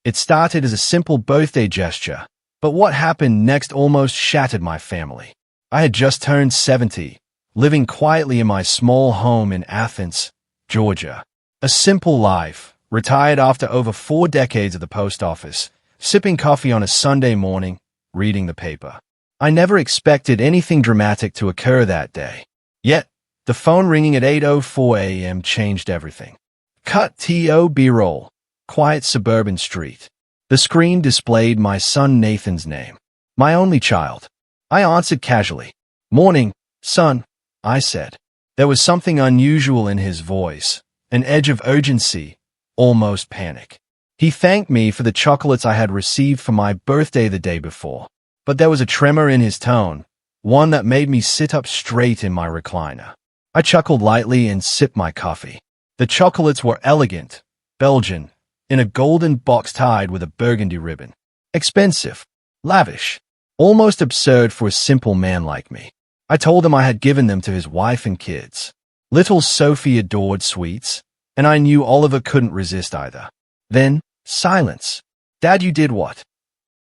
It started as a simple birthday gesture, but what happened next almost shattered my family. I had just turned 70, living quietly in my small home in Athens, Georgia. A simple life, retired after over 4 decades at the post office, sipping coffee on a Sunday morning, reading the paper. I never expected anything dramatic to occur that day. Yet, the phone ringing at 8:04 a.m. changed everything. Cut to B-roll. Quiet suburban street. The screen displayed my son Nathan's name. My only child. I answered casually. "Morning, son," I said. There was something unusual in his voice, an edge of urgency, almost panic. He thanked me for the chocolates I had received for my birthday the day before. But there was a tremor in his tone, one that made me sit up straight in my recliner. I chuckled lightly and sipped my coffee. The chocolates were elegant, Belgian, in a golden box tied with a burgundy ribbon. Expensive, lavish, almost absurd for a simple man like me. I told him I had given them to his wife and kids. Little Sophie adored sweets, and I knew Oliver couldn't resist either. Then, silence. "Dad, you did what?"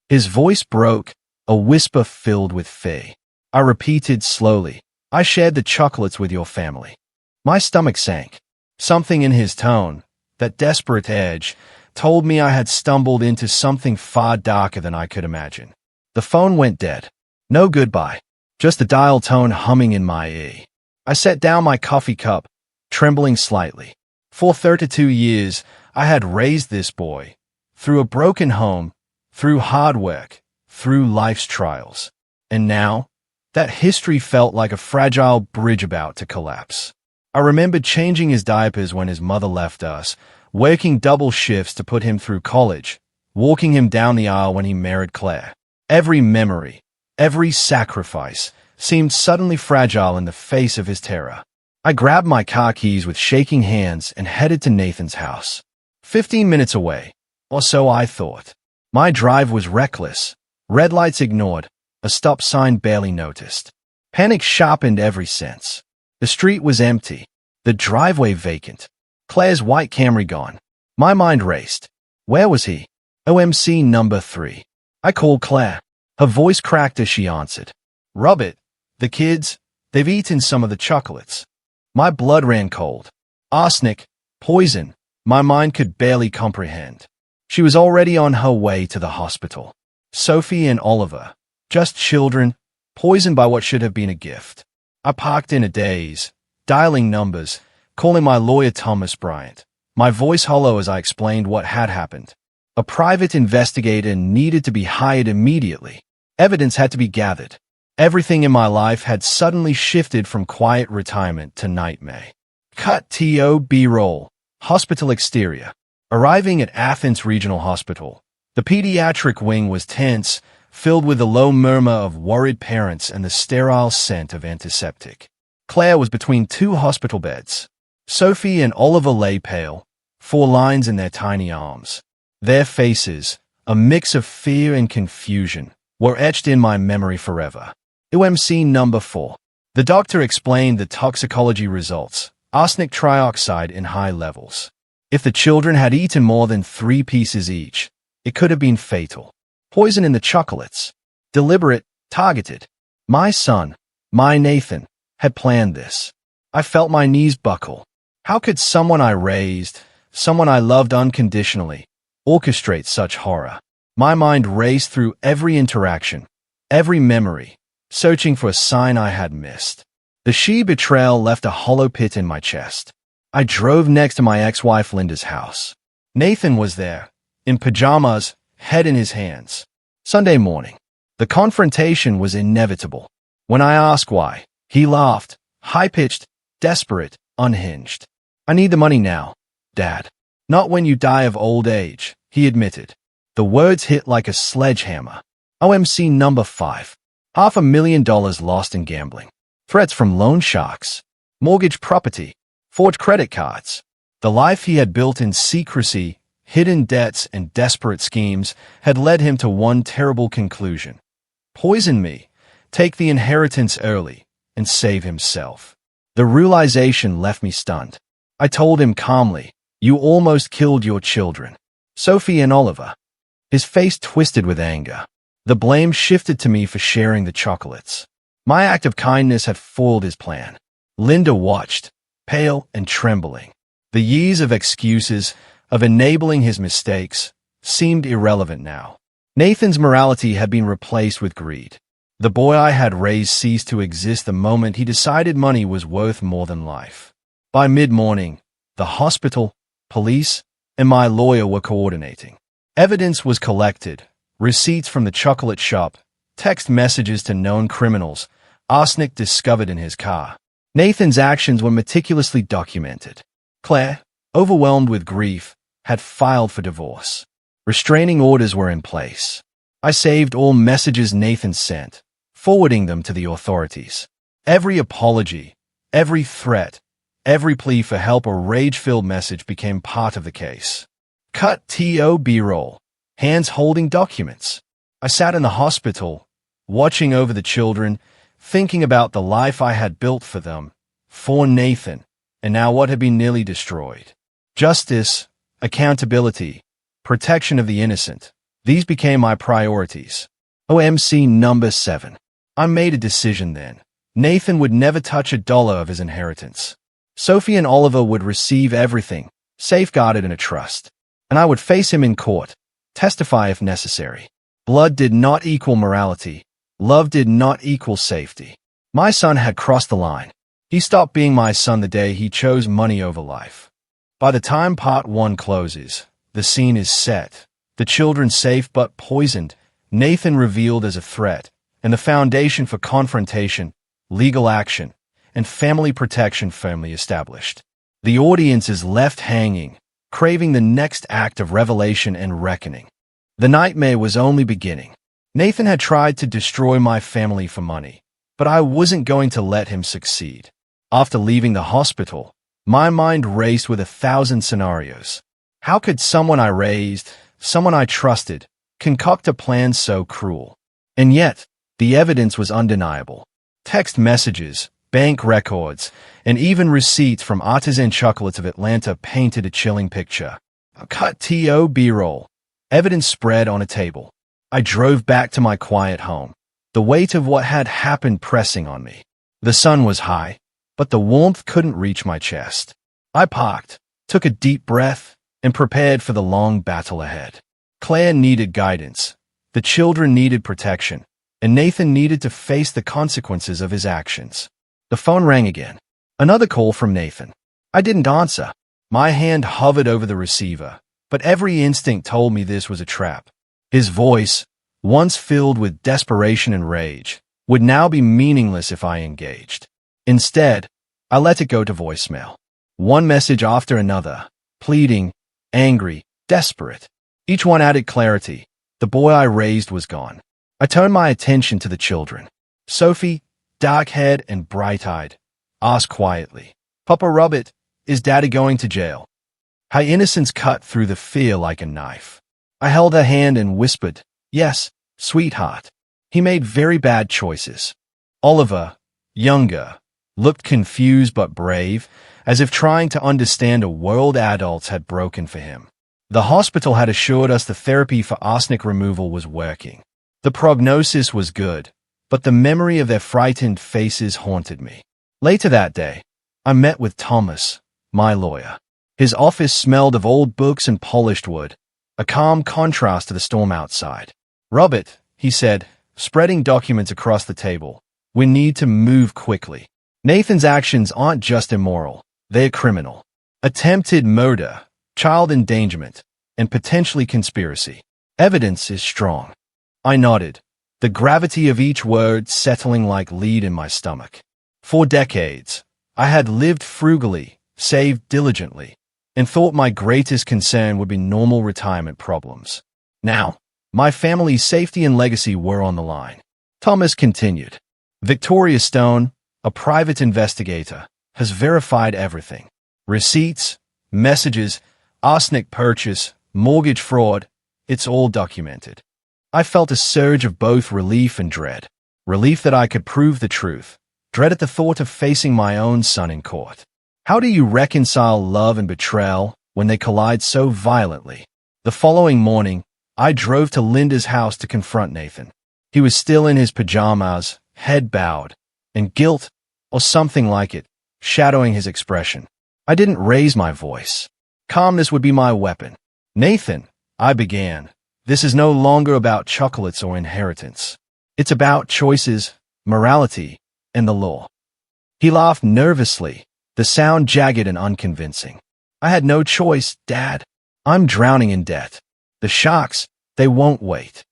His voice broke, a whisper filled with fear. I repeated slowly, "I shared the chocolates with your family." My stomach sank. Something in his tone, that desperate edge, told me I had stumbled into something far darker than I could imagine. The phone went dead. No goodbye, just the dial tone humming in my ear. I set down my coffee cup, trembling slightly. For 32 years, I had raised this boy, through a broken home, through hard work, through life's trials. And now, that history felt like a fragile bridge about to collapse. I remembered changing his diapers when his mother left us, working double shifts to put him through college, walking him down the aisle when he married Claire. Every memory, every sacrifice, seemed suddenly fragile in the face of his terror. I grabbed my car keys with shaking hands and headed to Nathan's house. 15 minutes away, or so I thought. My drive was reckless. Red lights ignored, a stop sign barely noticed. Panic sharpened every sense. The street was empty, the driveway vacant, Claire's white Camry gone. My mind raced. Where was he? OMC number 3. I called Claire. Her voice cracked as she answered. "Robert, the kids, they've eaten some of the chocolates." My blood ran cold. Arsenic, poison, my mind could barely comprehend. She was already on her way to the hospital. Sophie and Oliver, just children, poisoned by what should have been a gift. I parked in a daze, dialing numbers, calling my lawyer Thomas Bryant, my voice hollow as I explained what had happened. A private investigator needed to be hired immediately. Evidence had to be gathered. Everything in my life had suddenly shifted from quiet retirement to nightmare. Cut to B-roll. Hospital exterior. Arriving at Athens Regional Hospital, the pediatric wing was tense, filled with the low murmur of worried parents and the sterile scent of antiseptic. Claire was between 2 hospital beds. Sophie and Oliver lay pale, 4 lines in their tiny arms. Their faces, a mix of fear and confusion, were etched in my memory forever. OMC number 4. The doctor explained the toxicology results, arsenic trioxide in high levels. If the children had eaten more than 3 pieces each, it could have been fatal. Poison in the chocolates. Deliberate, targeted. My son, my Nathan, had planned this. I felt my knees buckle. How could someone I raised, someone I loved unconditionally, orchestrate such horror? My mind raced through every interaction, every memory, searching for a sign I had missed. The she betrayal left a hollow pit in my chest. I drove next to my ex-wife Linda's house. Nathan was there, in pajamas, head in his hands. Sunday morning. The confrontation was inevitable. When I asked why, he laughed, high-pitched, desperate, unhinged. "I need the money now, Dad. Not when you die of old age," he admitted. The words hit like a sledgehammer. OMC number 5. $500,000 lost in gambling. Threats from loan sharks. Mortgage property. Forged credit cards. The life he had built in secrecy, hidden debts, and desperate schemes had led him to one terrible conclusion. Poison me, take the inheritance early, and save himself. The realization left me stunned. I told him calmly, "You almost killed your children, Sophie and Oliver. his face twisted with anger. The blame shifted to me for sharing the chocolates. My act of kindness had foiled his plan. Linda watched, pale and trembling. The years of excuses, of enabling his mistakes, seemed irrelevant now. Nathan's morality had been replaced with greed. The boy I had raised ceased to exist the moment he decided money was worth more than life. By mid-morning, the hospital, police, and my lawyer were coordinating. Evidence was collected, receipts from the chocolate shop, text messages to known criminals, arsenic discovered in his car. Nathan's actions were meticulously documented. Claire, overwhelmed with grief, had filed for divorce. Restraining orders were in place. I saved all messages Nathan sent, forwarding them to the authorities. Every apology, every threat, every plea for help or rage-filled message became part of the case. Cut to B-roll, hands holding documents. I sat in the hospital, watching over the children, thinking about the life I had built for them, for Nathan, and now what had been nearly destroyed. Justice, accountability, protection of the innocent. These became my priorities. OMC number 7. I made a decision then. Nathan would never touch $1 of his inheritance. Sophie and Oliver would receive everything, safeguarded in a trust. And I would face him in court, testify if necessary. Blood did not equal morality. Love did not equal safety. My son had crossed the line. He stopped being my son the day he chose money over life. By the time part 1 closes, the scene is set. The children safe but poisoned, Nathan revealed as a threat, and the foundation for confrontation, legal action, and family protection firmly established. The audience is left hanging, craving the next act of revelation and reckoning. The nightmare was only beginning. Nathan had tried to destroy my family for money, but I wasn't going to let him succeed. After leaving the hospital, my mind raced with 1,000 scenarios. How could someone I raised, someone I trusted, concoct a plan so cruel? And yet, the evidence was undeniable. Text messages, bank records, and even receipts from Artisan Chocolates of Atlanta painted a chilling picture. Cut to B-roll. Evidence spread on a table. I drove back to my quiet home, the weight of what had happened pressing on me. The sun was high, but the warmth couldn't reach my chest. I parked, took a deep breath, and prepared for the long battle ahead. Claire needed guidance, the children needed protection, and Nathan needed to face the consequences of his actions. The phone rang again. Another call from Nathan. I didn't answer. My hand hovered over the receiver, but every instinct told me this was a trap. His voice, once filled with desperation and rage, would now be meaningless if I engaged. Instead, I let it go to voicemail. One message after another, pleading, angry, desperate. Each one added clarity. The boy I raised was gone. I turned my attention to the children. Sophie, dark-haired and bright-eyed, asked quietly, "Papa Robert, is Daddy going to jail?" Her innocence cut through the fear like a knife. I held her hand and whispered, "Yes, sweetheart." He made very bad choices. Oliver, younger, looked confused but brave, as if trying to understand a world adults had broken for him. The hospital had assured us the therapy for arsenic removal was working. The prognosis was good, but the memory of their frightened faces haunted me. Later that day, I met with Thomas, my lawyer. His office smelled of old books and polished wood, a calm contrast to the storm outside. "Robert," he said, spreading documents across the table, "we need to move quickly. Nathan's actions aren't just immoral, they're criminal. Attempted murder, child endangerment, and potentially conspiracy. Evidence is strong." I nodded, the gravity of each word settling like lead in my stomach. For decades, I had lived frugally, saved diligently, and thought my greatest concern would be normal retirement problems. Now, my family's safety and legacy were on the line. Thomas continued. "Victoria Stone, a private investigator, has verified everything. Receipts, messages, arsenic purchase, mortgage fraud, it's all documented." I felt a surge of both relief and dread. Relief that I could prove the truth, dread at the thought of facing my own son in court. How do you reconcile love and betrayal when they collide so violently? The following morning, I drove to Linda's house to confront Nathan. He was still in his pajamas, head bowed, and guilt, or something like it, shadowing his expression. I didn't raise my voice. Calmness would be my weapon. "Nathan," I began, "this is no longer about chocolates or inheritance. It's about choices, morality, and the law." He laughed nervously, the sound jagged and unconvincing. "I had no choice, Dad. I'm drowning in debt. The sharks, they won't wait."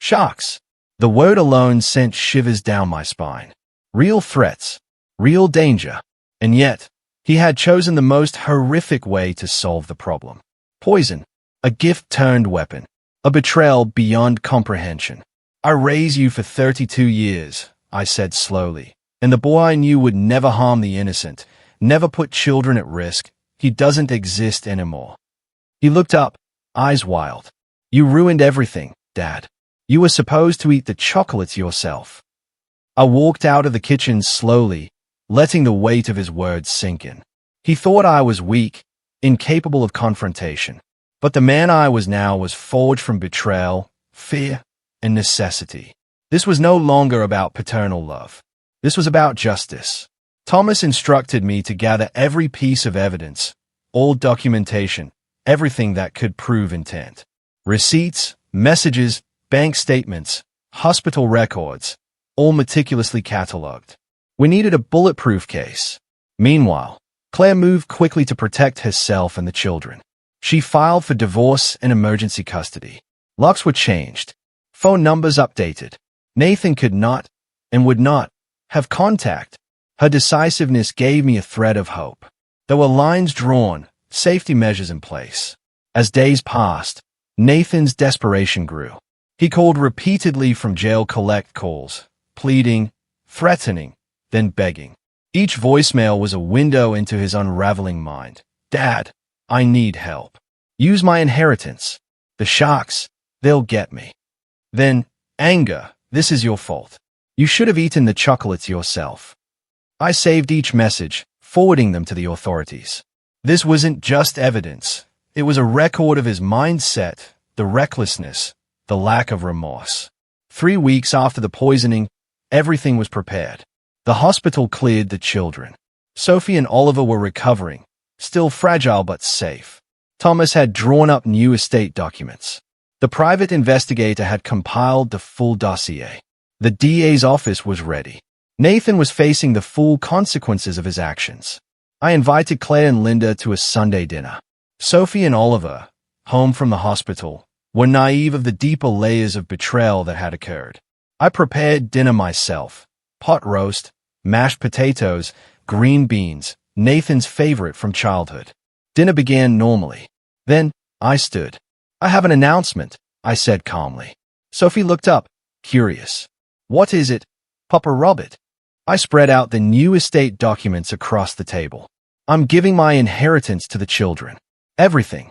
Sharks. The word alone sent shivers down my spine. Real threats, real danger. And yet, he had chosen the most horrific way to solve the problem. Poison. A gift-turned-weapon. A betrayal beyond comprehension. "I raised you for 32 years, I said slowly, "and the boy I knew would never harm the innocent, never put children at risk. He doesn't exist anymore." He looked up, eyes wild. "You ruined everything, Dad. You were supposed to eat the chocolates yourself." I walked out of the kitchen slowly, letting the weight of his words sink in. He thought I was weak, incapable of confrontation. But the man I was now was forged from betrayal, fear, and necessity. This was no longer about paternal love. This was about justice. Thomas instructed me to gather every piece of evidence, all documentation, everything that could prove intent. Receipts, messages, bank statements, hospital records, all meticulously catalogued. We needed a bulletproof case. Meanwhile, Claire moved quickly to protect herself and the children. She filed for divorce and emergency custody. Locks were changed. Phone numbers updated. Nathan could not, and would not, have contact. Her decisiveness gave me a thread of hope. There were lines drawn, safety measures in place. As days passed, Nathan's desperation grew. He called repeatedly from jail collect calls, pleading, threatening, then begging. Each voicemail was a window into his unraveling mind. "Dad, I need help. Use my inheritance. The sharks, they'll get me." Then, anger, "This is your fault. You should have eaten the chocolates yourself." I saved each message, forwarding them to the authorities. This wasn't just evidence. It was a record of his mindset, the recklessness, the lack of remorse. 3 weeks after the poisoning, everything was prepared. The hospital cleared the children. Sophie and Oliver were recovering, still fragile but safe. Thomas had drawn up new estate documents. The private investigator had compiled the full dossier. The DA's office was ready. Nathan was facing the full consequences of his actions. I invited Claire and Linda to a Sunday dinner. Sophie and Oliver, home from the hospital, were naive of the deeper layers of betrayal that had occurred. I prepared dinner myself. Pot roast, mashed potatoes, green beans, Nathan's favorite from childhood. Dinner began normally. Then, I stood. "I have an announcement," I said calmly. Sophie looked up, curious. "What is it, Papa Robert?" I spread out the new estate documents across the table. "I'm giving my inheritance to the children. Everything."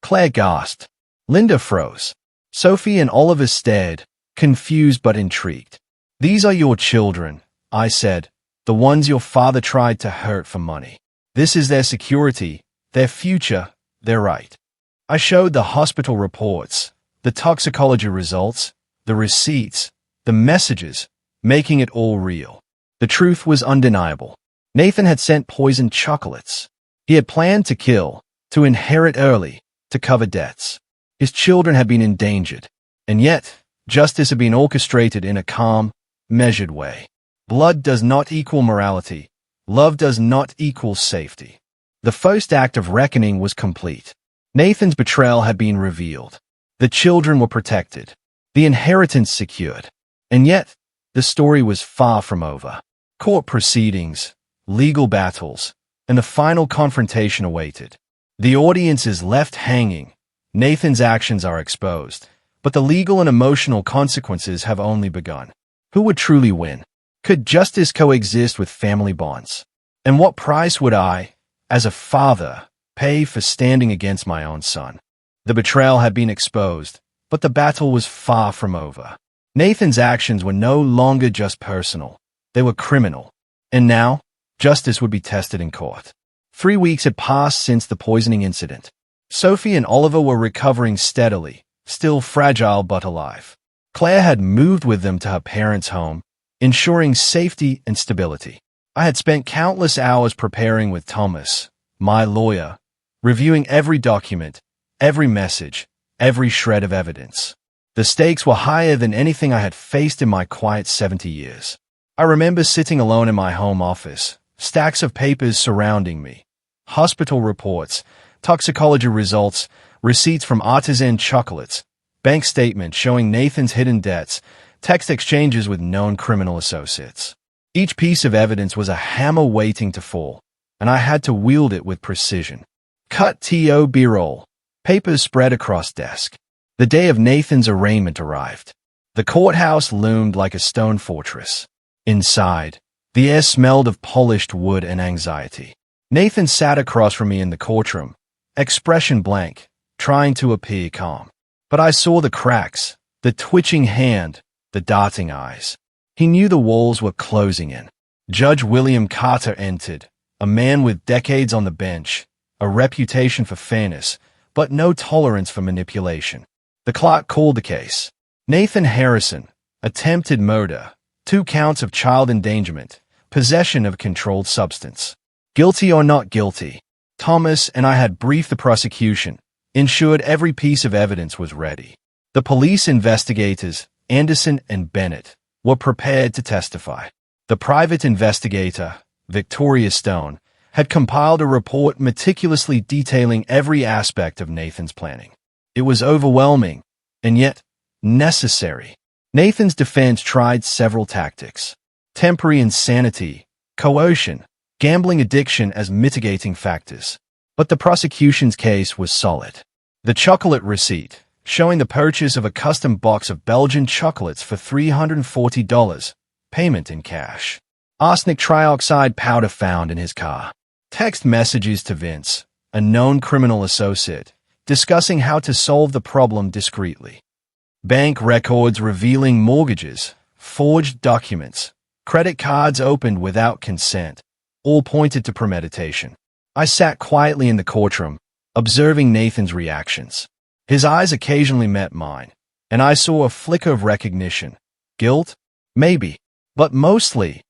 Claire gasped. Linda froze. Sophie and Oliver stared, confused but intrigued. "These are your children," I said, "the ones your father tried to hurt for money. This is their security, their future, their right." I showed the hospital reports, the toxicology results, the receipts, the messages, making it all real. The truth was undeniable. Nathan had sent poisoned chocolates. He had planned to kill, to inherit early, to cover debts. His children had been endangered. And yet, justice had been orchestrated in a calm, measured way. Blood does not equal morality. Love does not equal safety. The first act of reckoning was complete. Nathan's betrayal had been revealed. The children were protected. The inheritance secured. And yet, the story was far from over. Court proceedings, legal battles, and the final confrontation awaited. The audience is left hanging. Nathan's actions are exposed, but the legal and emotional consequences have only begun. Who would truly win? Could justice coexist with family bonds? And what price would I, as a father, pay for standing against my own son? The betrayal had been exposed, but the battle was far from over. Nathan's actions were no longer just personal. They were criminal. And now, justice would be tested in court. 3 weeks had passed since the poisoning incident. Sophie and Oliver were recovering steadily, still fragile but alive. Claire had moved with them to her parents' home, ensuring safety and stability. I had spent countless hours preparing with Thomas, my lawyer, reviewing every document, every message, every shred of evidence. The stakes were higher than anything I had faced in my quiet 70 years. I remember sitting alone in my home office, stacks of papers surrounding me, hospital reports, toxicology results, receipts from artisan chocolates, bank statements showing Nathan's hidden debts, text exchanges with known criminal associates. Each piece of evidence was a hammer waiting to fall, and I had to wield it with precision. Cut to B-roll. Papers spread across desk. The day of Nathan's arraignment arrived. The courthouse loomed like a stone fortress. Inside, the air smelled of polished wood and anxiety. Nathan sat across from me in the courtroom, expression blank, trying to appear calm. But I saw the cracks, the twitching hand, the darting eyes. He knew the walls were closing in. Judge William Carter entered, a man with decades on the bench, a reputation for fairness, but no tolerance for manipulation. The clerk called the case. Nathan Harrison, attempted murder, 2 counts of child endangerment, possession of a controlled substance. Guilty or not guilty? Thomas and I had briefed the prosecution, ensured every piece of evidence was ready. The police investigators, Anderson and Bennett, were prepared to testify. The private investigator, Victoria Stone, had compiled a report meticulously detailing every aspect of Nathan's planning. It was overwhelming, and yet necessary. Nathan's defense tried several tactics: temporary insanity, coercion, gambling addiction as mitigating factors. But the prosecution's case was solid. The chocolate receipt, showing the purchase of a custom box of Belgian chocolates for $340, payment in cash. Arsenic trioxide powder found in his car. Text messages to Vince, a known criminal associate, discussing how to solve the problem discreetly. Bank records revealing mortgages, forged documents, credit cards opened without consent, all pointed to premeditation. I sat quietly in the courtroom, observing Nathan's reactions. His eyes occasionally met mine, and I saw a flicker of recognition. Guilt? Maybe. But mostly,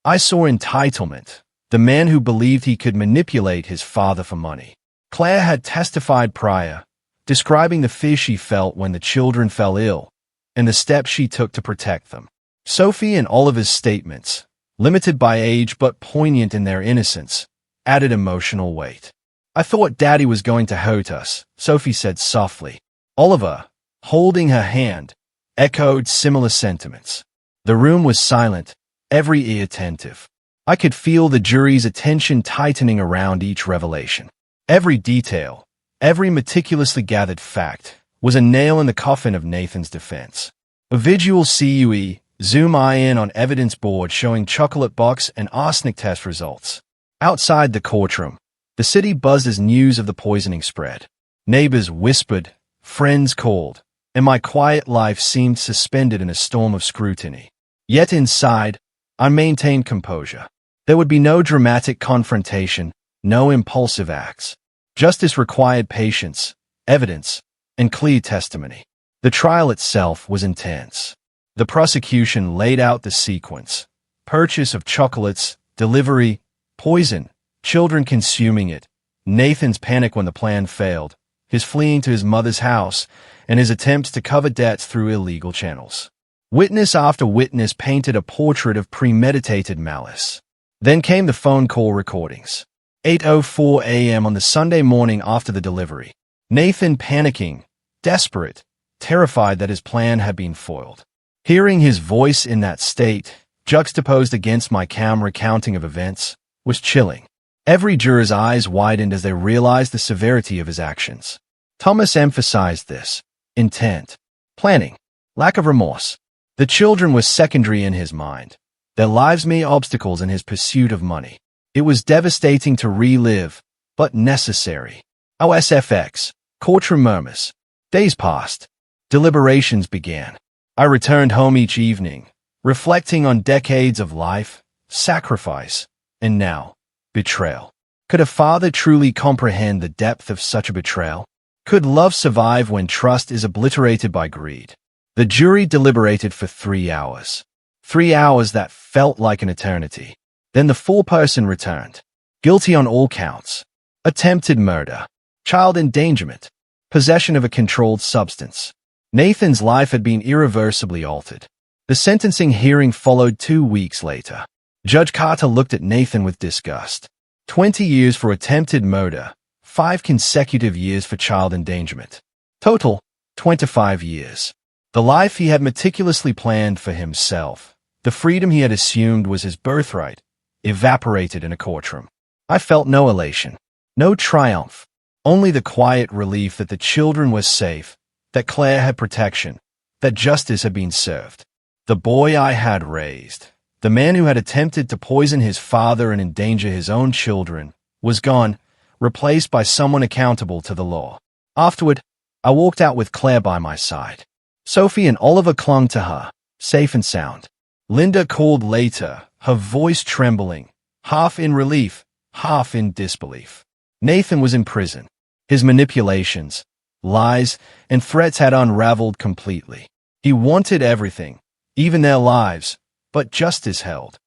I saw entitlement, the man who believed he could manipulate his father for money. Claire had testified prior, describing the fear she felt when the children fell ill, and the steps she took to protect them. Sophie and Oliver's statements, limited by age but poignant in their innocence, added emotional weight. I thought Daddy was going to hurt us, Sophie said softly. Oliver, holding her hand, echoed similar sentiments. The room was silent, every ear attentive. I could feel the jury's attention tightening around each revelation. Every detail, every meticulously gathered fact, was a nail in the coffin of Nathan's defense. A visual CUE, zoom in on evidence board showing chocolate box and arsenic test results. Outside the courtroom, the city buzzed as news of the poisoning spread. Neighbors whispered, friends called, and my quiet life seemed suspended in a storm of scrutiny. Yet inside, I maintained composure. There would be no dramatic confrontation, no impulsive acts. Justice required patience, evidence, and clear testimony. The trial itself was intense. The prosecution laid out the sequence: purchase of chocolates, delivery, poison, children consuming it, Nathan's panic when the plan failed, his fleeing to his mother's house, and his attempts to cover debts through illegal channels. Witness after witness painted a portrait of premeditated malice. Then came the phone call recordings. 8:04 a.m. on the Sunday morning after the delivery. Nathan panicking, desperate, terrified that his plan had been foiled. Hearing his voice in that state, juxtaposed against my calm recounting of events, was chilling. Every juror's eyes widened as they realized the severity of his actions. Thomas emphasized this: intent, planning, lack of remorse. The children were secondary in his mind, their lives mere obstacles in his pursuit of money. It was devastating to relive, but necessary. OSFX, courtroom murmurs. Days passed. Deliberations began. I returned home each evening, reflecting on decades of life, sacrifice, and now, betrayal. Could a father truly comprehend the depth of such a betrayal? Could love survive when trust is obliterated by greed? The jury deliberated for 3 hours. 3 hours that felt like an eternity. Then the foreperson returned. Guilty on all counts. Attempted murder. Child endangerment. Possession of a controlled substance. Nathan's life had been irreversibly altered. The sentencing hearing followed 2 weeks later. Judge Carter looked at Nathan with disgust. 20 years for attempted murder. 5 consecutive years for child endangerment. Total, 25 years. The life he had meticulously planned for himself, the freedom he had assumed was his birthright, evaporated in a courtroom. I felt no elation, no triumph, only the quiet relief that the children were safe, that Claire had protection, that justice had been served. The boy I had raised, the man who had attempted to poison his father and endanger his own children, was gone, replaced by someone accountable to the law. Afterward, I walked out with Claire by my side. Sophie and Oliver clung to her, safe and sound. Linda called later, her voice trembling, half in relief, half in disbelief. Nathan was in prison. His manipulations, lies, and threats had unraveled completely. He wanted everything, even their lives, but justice held.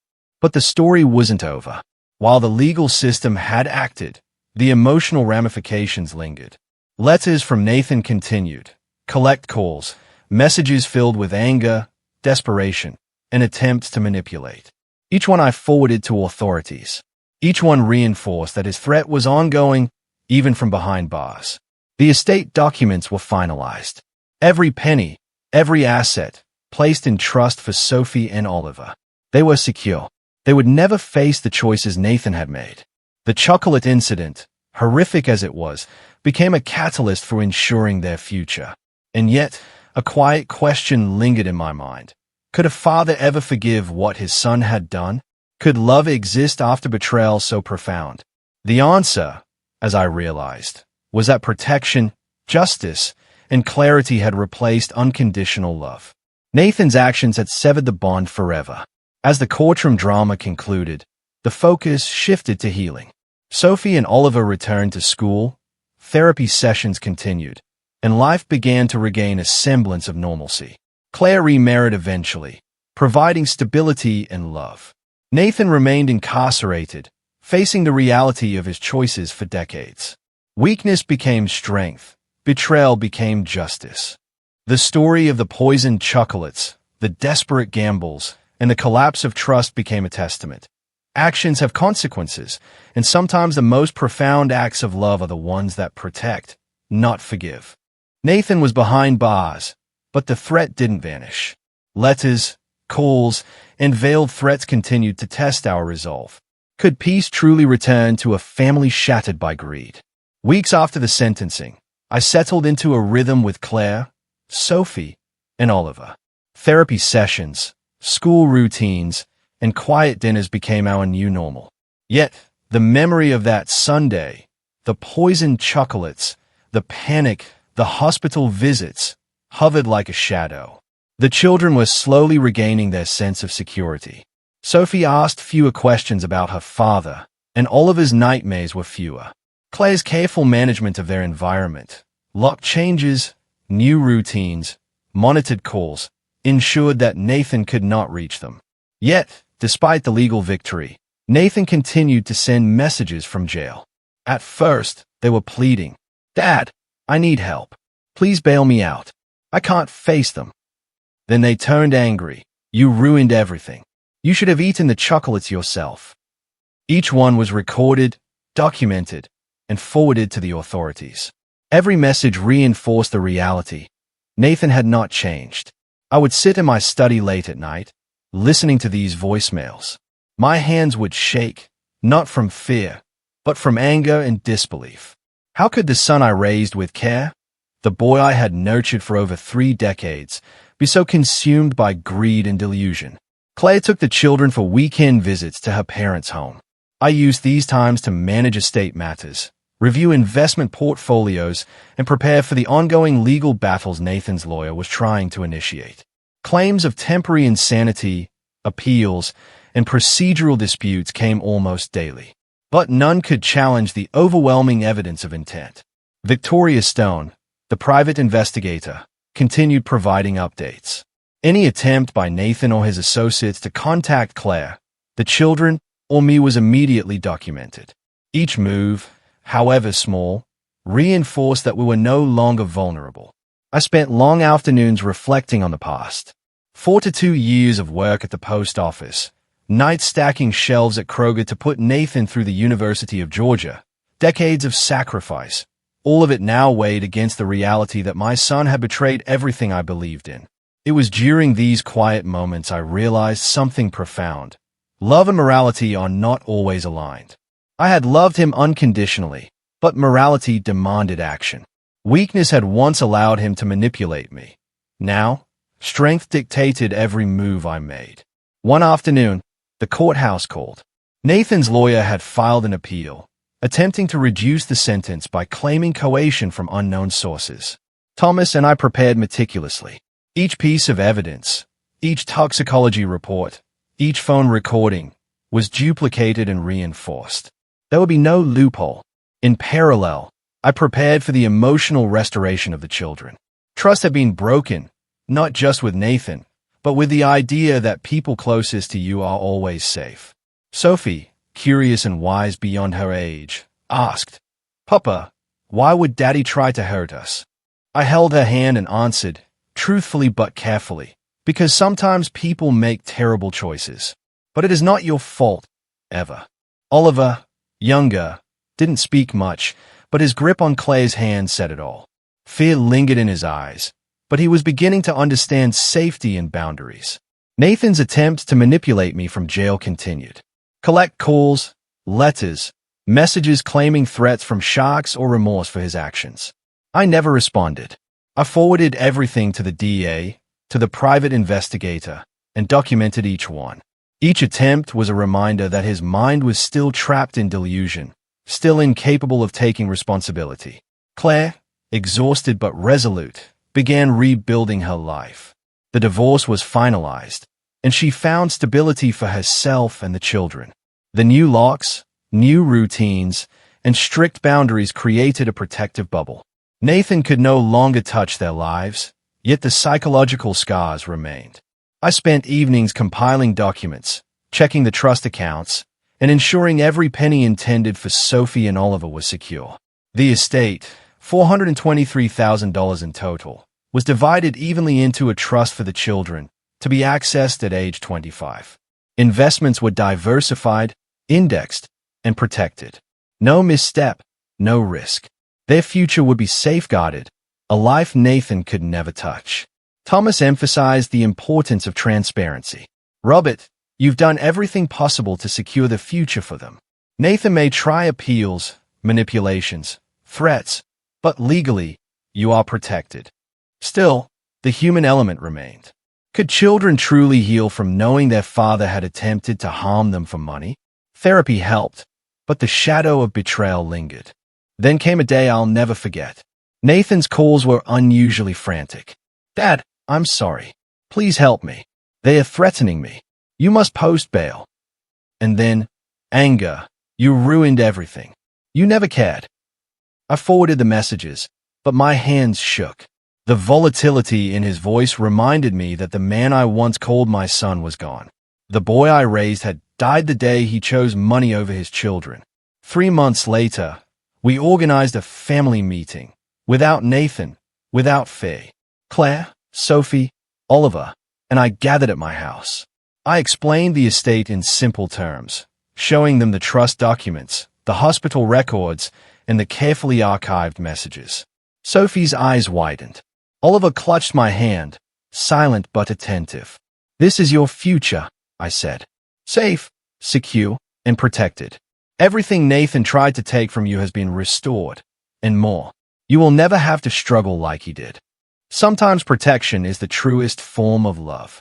But the story wasn't over. While the legal system had acted, the emotional ramifications lingered. Letters from Nathan continued. Collect calls, messages filled with anger, desperation, and attempts to manipulate. Each one I forwarded to authorities. Each one reinforced that his threat was ongoing, even from behind bars. The estate documents were finalized. Every penny, every asset, placed in trust for Sophie and Oliver. They were secure. They would never face the choices Nathan had made. The chocolate incident, horrific as it was, became a catalyst for ensuring their future. And yet, a quiet question lingered in my mind. Could a father ever forgive what his son had done? Could love exist after betrayal so profound? The answer, as I realized, was that protection, justice, and clarity had replaced unconditional love. Nathan's actions had severed the bond forever. As the courtroom drama concluded, the focus shifted to healing. Sophie and Oliver returned to school, therapy sessions continued, and life began to regain a semblance of normalcy. Claire remarried eventually, providing stability and love. Nathan remained incarcerated, facing the reality of his choices for decades. Weakness became strength, betrayal became justice. The story of the poisoned chocolates, the desperate gambles, and the collapse of trust became a testament. Actions have consequences, and sometimes the most profound acts of love are the ones that protect, not forgive. Nathan was behind bars, but the threat didn't vanish. Letters, calls, and veiled threats continued to test our resolve. Could peace truly return to a family shattered by greed? Weeks after the sentencing, I settled into a rhythm with Claire, Sophie, and Oliver. Therapy sessions, school routines, and quiet dinners became our new normal. Yet, the memory of that Sunday, the poisoned chocolates, the panic, the hospital visits, hovered like a shadow. The children were slowly regaining their sense of security. Sophie asked fewer questions about her father, and Oliver's nightmares were fewer. Claire's careful management of their environment, lock changes, new routines, monitored calls, ensured that Nathan could not reach them. Yet, despite the legal victory, Nathan continued to send messages from jail. At first, they were pleading, "Dad, I need help. Please bail me out. I can't face them." Then they turned angry. "You ruined everything. You should have eaten the chocolates yourself." Each one was recorded, documented, and forwarded to the authorities. Every message reinforced the reality. Nathan had not changed. I would sit in my study late at night, listening to these voicemails. My hands would shake, not from fear, but from anger and disbelief. How could the son I raised with care, the boy I had nurtured for over 3 decades, be so consumed by greed and delusion? Claire took the children for weekend visits to her parents' home. I used these times to manage estate matters, review investment portfolios, and prepare for the ongoing legal battles Nathan's lawyer was trying to initiate. Claims of temporary insanity, appeals, and procedural disputes came almost daily. But none could challenge the overwhelming evidence of intent. Victoria Stone, the private investigator, continued providing updates. Any attempt by Nathan or his associates to contact Claire, the children, or me was immediately documented. Each move, however small, reinforced that we were no longer vulnerable. I spent long afternoons reflecting on the past. 42 years of work at the post office, nights stacking shelves at Kroger to put Nathan through the University of Georgia, decades of sacrifice, all of it now weighed against the reality that my son had betrayed everything I believed in. It was during these quiet moments I realized something profound. Love and morality are not always aligned. I had loved him unconditionally, but morality demanded action. Weakness had once allowed him to manipulate me. Now, strength dictated every move I made. One afternoon, the courthouse called. Nathan's lawyer had filed an appeal, attempting to reduce the sentence by claiming coercion from unknown sources. Thomas and I prepared meticulously. Each piece of evidence, each toxicology report, each phone recording was duplicated and reinforced. There would be no loophole. In parallel, I prepared for the emotional restoration of the children. Trust had been broken, not just with Nathan, but with the idea that people closest to you are always safe. Sophie, curious and wise beyond her age, asked, "Papa, why would Daddy try to hurt us?" I held her hand and answered, truthfully but carefully, because sometimes people make terrible choices. But it is not your fault, ever. Oliver, younger, didn't speak much, but his grip on Claire's hand said it all. Fear lingered in his eyes, but he was beginning to understand safety and boundaries. Nathan's attempt to manipulate me from jail continued. Collect calls, letters, messages claiming threats from sharks or remorse for his actions. I never responded. I forwarded everything to the DA, to the private investigator, and documented each one. Each attempt was a reminder that his mind was still trapped in delusion, still incapable of taking responsibility. Claire, exhausted but resolute, began rebuilding her life. The divorce was finalized, and she found stability for herself and the children. The new locks, new routines, and strict boundaries created a protective bubble. Nathan could no longer touch their lives, yet the psychological scars remained. I spent evenings compiling documents, checking the trust accounts, and ensuring every penny intended for Sophie and Oliver was secure. The estate, $423,000 in total, was divided evenly into a trust for the children, to be accessed at age 25. Investments were diversified, indexed, and protected. No misstep, no risk. Their future would be safeguarded, a life Nathan could never touch. Thomas emphasized the importance of transparency. "Robert, you've done everything possible to secure the future for them. Nathan may try appeals, manipulations, threats, but legally, you are protected." Still, the human element remained. Could children truly heal from knowing their father had attempted to harm them for money? Therapy helped, but the shadow of betrayal lingered. Then came a day I'll never forget. Nathan's calls were unusually frantic. "Dad, I'm sorry. Please help me. They are threatening me. You must post bail." And then, anger. "You ruined everything. You never cared." I forwarded the messages, but my hands shook. The volatility in his voice reminded me that the man I once called my son was gone. The boy I raised had died the day he chose money over his children. 3 months later, we organized a family meeting. Without Nathan, without Faye, Claire, Sophie, Oliver, and I gathered at my house. I explained the estate in simple terms, showing them the trust documents, the hospital records, and the carefully archived messages. Sophie's eyes widened. Oliver clutched my hand, silent but attentive. "This is your future," I said. "Safe, secure, and protected. Everything Nathan tried to take from you has been restored, and more. You will never have to struggle like he did." Sometimes protection is the truest form of love.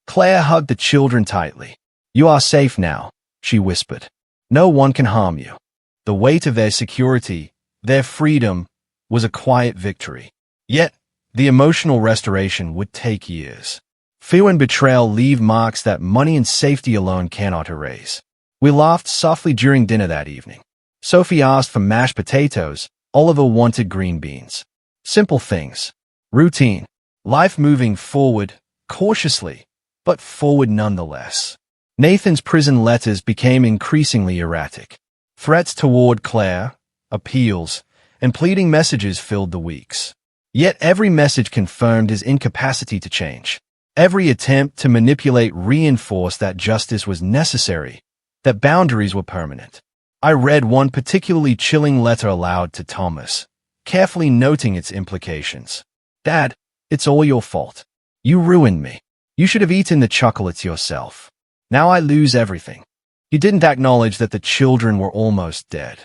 Claire hugged the children tightly. "You are safe now," she whispered. "No one can harm you." The weight of their security, their freedom, was a quiet victory. Yet, the emotional restoration would take years. Fear and betrayal leave marks that money and safety alone cannot erase. We laughed softly during dinner that evening. Sophie asked for mashed potatoes, Oliver wanted green beans. Simple things. Routine. Life moving forward, cautiously, but forward nonetheless. Nathan's prison letters became increasingly erratic. Threats toward Claire, appeals, and pleading messages filled the weeks. Yet every message confirmed his incapacity to change. Every attempt to manipulate reinforced that justice was necessary, that boundaries were permanent. I read one particularly chilling letter aloud to Thomas, carefully noting its implications. "Dad, it's all your fault. You ruined me. You should have eaten the chocolates yourself. Now I lose everything." He didn't acknowledge that the children were almost dead.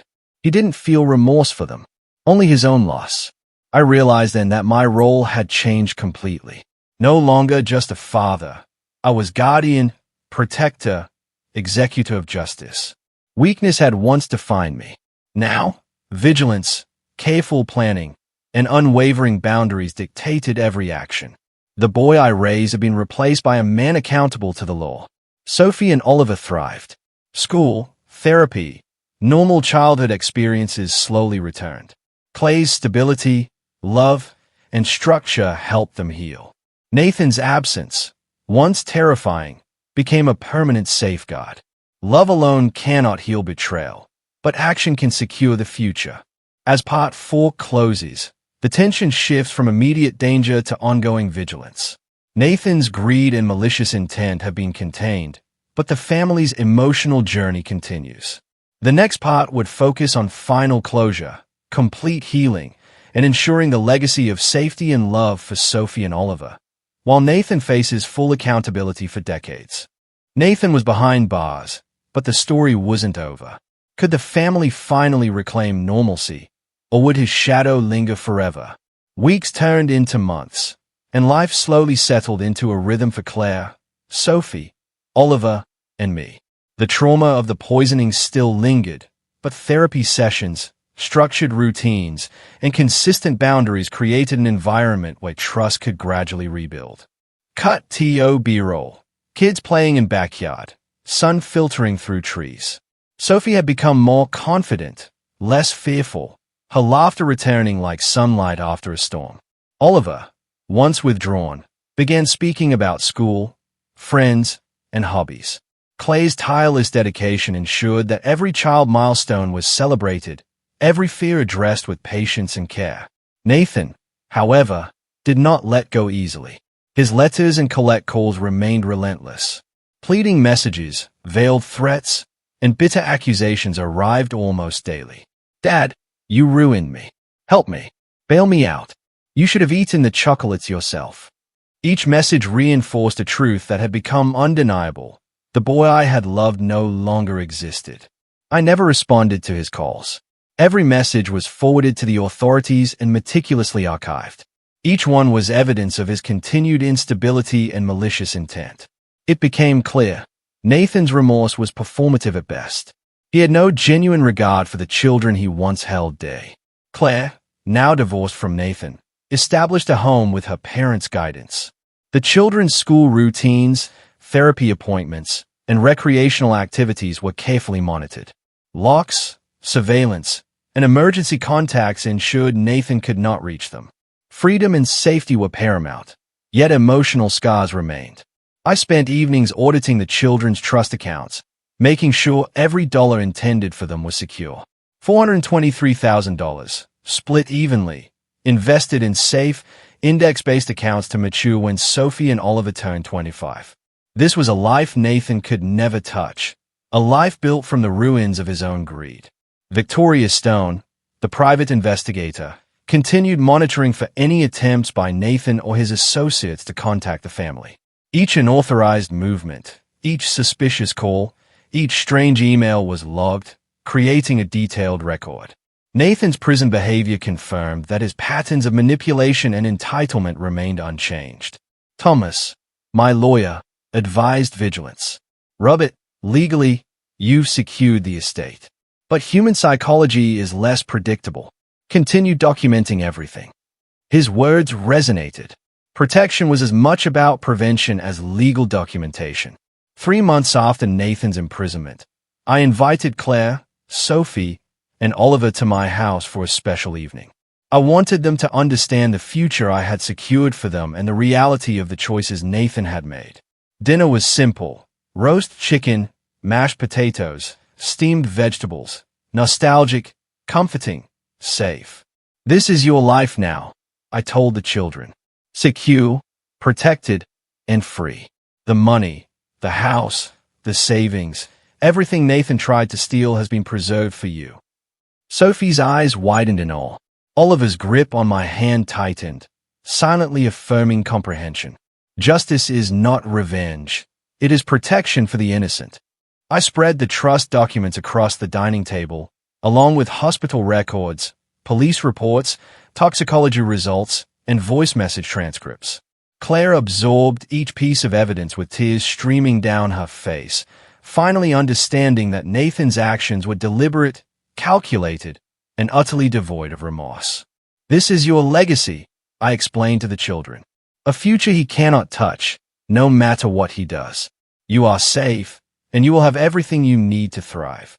He didn't feel remorse for them, only his own loss. I realized then that my role had changed completely. No longer just a father. I was guardian, protector, executor of justice. Weakness had once defined me. Now, vigilance, careful planning, and unwavering boundaries dictated every action. The boy I raised had been replaced by a man accountable to the law. Sophie and Oliver thrived. School, therapy, normal childhood experiences slowly returned. Clay's stability, love, and structure helped them heal. Nathan's absence, once terrifying, became a permanent safeguard. Love alone cannot heal betrayal, but action can secure the future. As Part 4 closes, the tension shifts from immediate danger to ongoing vigilance. Nathan's greed and malicious intent have been contained, but the family's emotional journey continues. The next part would focus on final closure, complete healing, and ensuring the legacy of safety and love for Sophie and Oliver, while Nathan faces full accountability for decades. Nathan was behind bars, but the story wasn't over. Could the family finally reclaim normalcy, or would his shadow linger forever? Weeks turned into months, and life slowly settled into a rhythm for Claire, Sophie, Oliver, and me. The trauma of the poisoning still lingered, but therapy sessions, structured routines, and consistent boundaries created an environment where trust could gradually rebuild. Cut to B-roll. Kids playing in backyard, sun filtering through trees. Sophie had become more confident, less fearful, her laughter returning like sunlight after a storm. Oliver, once withdrawn, began speaking about school, friends, and hobbies. Clay's tireless dedication ensured that every child milestone was celebrated, every fear addressed with patience and care. Nathan, however, did not let go easily. His letters and collect calls remained relentless. Pleading messages, veiled threats, and bitter accusations arrived almost daily. "Dad, you ruined me. Help me. Bail me out. You should have eaten the chocolates yourself." Each message reinforced a truth that had become undeniable. The boy I had loved no longer existed. I never responded to his calls. Every message was forwarded to the authorities and meticulously archived. Each one was evidence of his continued instability and malicious intent. It became clear. Nathan's remorse was performative at best. He had no genuine regard for the children he once held dear. Claire, now divorced from Nathan, established a home with her parents' guidance. The children's school routines, therapy appointments, and recreational activities were carefully monitored. Locks, surveillance, and emergency contacts ensured Nathan could not reach them. Freedom and safety were paramount, yet emotional scars remained. I spent evenings auditing the children's trust accounts, making sure every dollar intended for them was secure. $423,000, split evenly, invested in safe, index-based accounts to mature when Sophie and Oliver turned 25. This was a life Nathan could never touch, a life built from the ruins of his own greed. Victoria Stone, the private investigator, continued monitoring for any attempts by Nathan or his associates to contact the family. Each unauthorized movement, each suspicious call, each strange email was logged, creating a detailed record. Nathan's prison behavior confirmed that his patterns of manipulation and entitlement remained unchanged. Thomas, my lawyer, advised vigilance. "Robert, legally, you've secured the estate. But human psychology is less predictable. Continue documenting everything." His words resonated. Protection was as much about prevention as legal documentation. 3 months after Nathan's imprisonment, I invited Claire, Sophie, and Oliver to my house for a special evening. I wanted them to understand the future I had secured for them and the reality of the choices Nathan had made. Dinner was simple: roast chicken, mashed potatoes, steamed vegetables, nostalgic, comforting, safe. "This is your life now," I told the children. "Secure, protected, and free. The money, the house, the savings, everything Nathan tried to steal has been preserved for you." Sophie's eyes widened in awe. Oliver's grip on my hand tightened, silently affirming comprehension. Justice is not revenge. It is protection for the innocent. I spread the trust documents across the dining table, along with hospital records, police reports, toxicology results, and voice message transcripts. Claire absorbed each piece of evidence with tears streaming down her face, finally understanding that Nathan's actions were deliberate, calculated, and utterly devoid of remorse. "This is your legacy," I explained to the children. "A future he cannot touch, no matter what he does. You are safe, and you will have everything you need to thrive."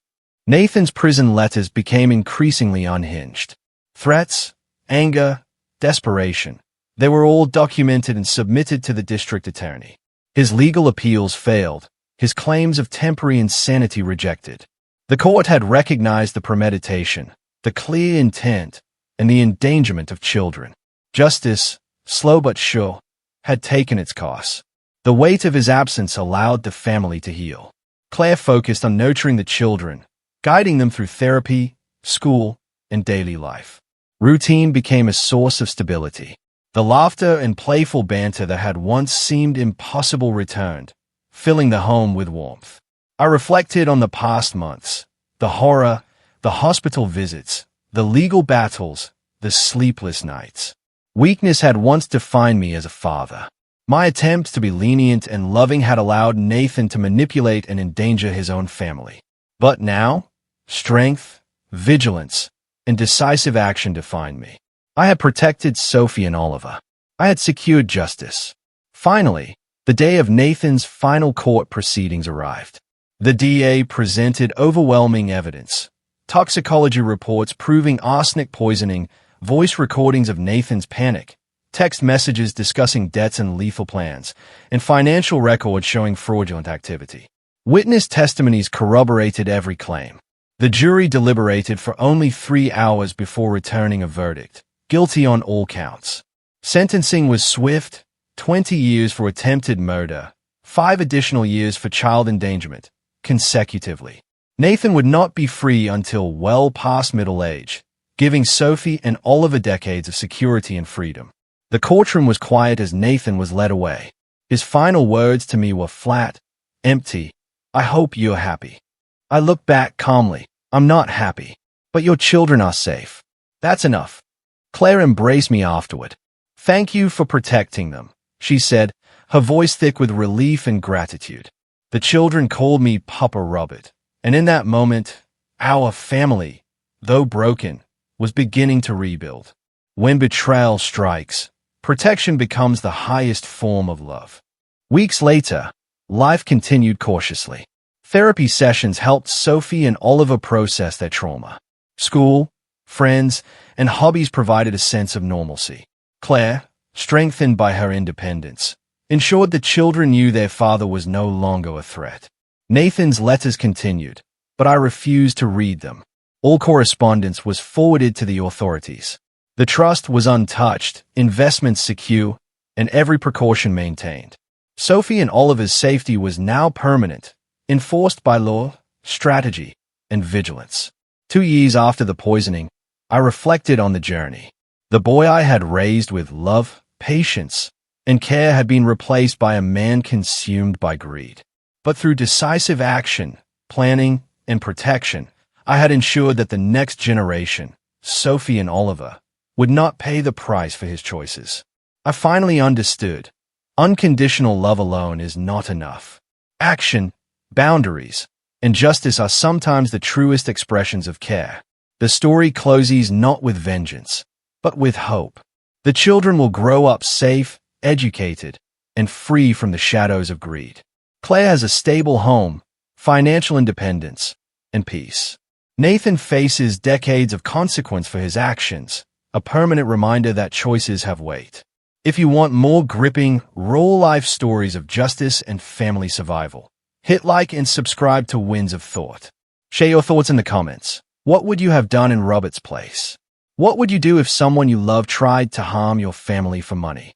Nathan's prison letters became increasingly unhinged. Threats, anger, desperation. They were all documented and submitted to the district attorney. His legal appeals failed, his claims of temporary insanity rejected. The court had recognized the premeditation, the clear intent, and the endangerment of children. Justice, slow but sure, had taken its course. The weight of his absence allowed the family to heal. Claire focused on nurturing the children, guiding them through therapy, school, and daily life. Routine became a source of stability. The laughter and playful banter that had once seemed impossible returned, filling the home with warmth. I reflected on the past months, the horror, the hospital visits, the legal battles, the sleepless nights. Weakness had once defined me as a father. My attempts to be lenient and loving had allowed Nathan to manipulate and endanger his own family. But now, strength, vigilance, and decisive action defined me. I had protected Sophie and Oliver. I had secured justice. Finally, the day of Nathan's final court proceedings arrived. The DA presented overwhelming evidence: toxicology reports proving arsenic poisoning, voice recordings of Nathan's panic, text messages discussing debts and lethal plans, and financial records showing fraudulent activity. Witness testimonies corroborated every claim. The jury deliberated for only 3 hours before returning a verdict: guilty on all counts. Sentencing was swift: 20 years for attempted murder, 5 additional years for child endangerment, consecutively. Nathan would not be free until well past middle age, giving Sophie and Oliver decades of security and freedom. The courtroom was quiet as Nathan was led away. His final words to me were flat, empty: "I hope you're happy." I looked back calmly. "I'm not happy, but your children are safe. That's enough." Claire embraced me afterward. "Thank you for protecting them," she said, her voice thick with relief and gratitude. The children called me Papa Robert, and in that moment, our family, though broken, was beginning to rebuild. When betrayal strikes, protection becomes the highest form of love. Weeks later, life continued cautiously. Therapy sessions helped Sophie and Oliver process their trauma. School, friends, and hobbies provided a sense of normalcy. Claire, strengthened by her independence, ensured the children knew their father was no longer a threat. Nathan's letters continued, but I refused to read them. All correspondence was forwarded to the authorities. The trust was untouched, investments secure, and every precaution maintained. Sophie and Oliver's safety was now permanent, enforced by law, strategy, and vigilance. 2 years after the poisoning, I reflected on the journey. The boy I had raised with love, patience, and care had been replaced by a man consumed by greed. But through decisive action, planning, and protection, I had ensured that the next generation, Sophie and Oliver, would not pay the price for his choices. I finally understood: unconditional love alone is not enough. Action, boundaries, and justice are sometimes the truest expressions of care. The story closes not with vengeance, but with hope. The children will grow up safe, educated, and free from the shadows of greed. Claire has a stable home, financial independence, and peace. Nathan faces decades of consequence for his actions, a permanent reminder that choices have weight. If you want more gripping, real-life stories of justice and family survival, hit like and subscribe to Winds of Thought. Share your thoughts in the comments. What would you have done in Robert's place? What would you do if someone you love tried to harm your family for money?